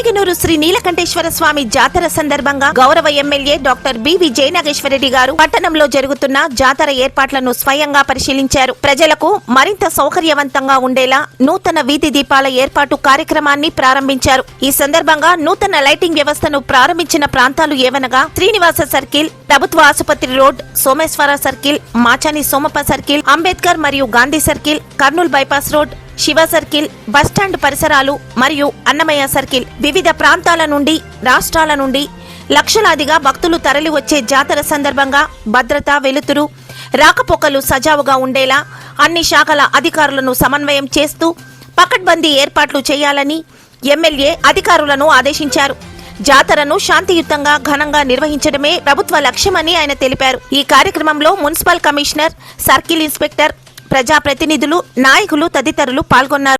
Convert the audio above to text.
పొంగనూరు శ్రీ నీలకంఠేశ్వర స్వామి జాతర సందర్భంగా గౌరవ ఎమ్మెల్యే డాక్టర్ బివి జయనాగేశ్వరరెడ్డి గారు పట్టణంలో జరుగుతున్న జాతర ఏర్పాట్లను స్వయంగా పరిశీలించారు. ప్రజలకు మరింత సౌకర్యవంతంగా ఉండేలా నూతన వీధి దీపాల ఏర్పాటు కార్యక్రమాన్ని ప్రారంభించారు. ఈ సందర్భంగా నూతన లైటింగ్ వ్యవస్థను ప్రారంభించిన ప్రాంతాలు ఏవనగా శ్రీనివాస సర్కిల్, ప్రభుత్వ ఆసుపత్రి road, Someshwara circle, Machani Somappa circle, Ambedkar మరియు Gandhi circle, Kurnool bypass road, Shiva circle, bus stand పరిసరాలు మరియు అన్నమయ్య సర్కిల్. వివిధ ప్రాంతాల నుండి, రాష్ట్రాల నుండి లక్షలాదిగా భక్తులు తరలి వచ్చే జాతర సందర్భంగా భద్రత, వెలుతురు, రాకపోకలు సజావుగా ఉండేలా అన్ని శాఖల అధికారులను సమన్వయం చేస్తూ పకడ్బందీ ఏర్పాట్లు చేయాలని ఎమ్మెల్యే అధికారులను ఆదేశించారు. జాతరను శాంతియుతంగా ఘనంగా నిర్వహించడమే ప్రభుత్వ లక్ష్యమని ఆయన తెలిపారు. ఈ కార్యక్రమంలో మున్సిపల్ కమిషనర్, సర్కిల్ ఇన్స్పెక్టర్, ప్రజాప్రతినిధులు, నాయకులు తదితరులు పాల్గొన్నారు.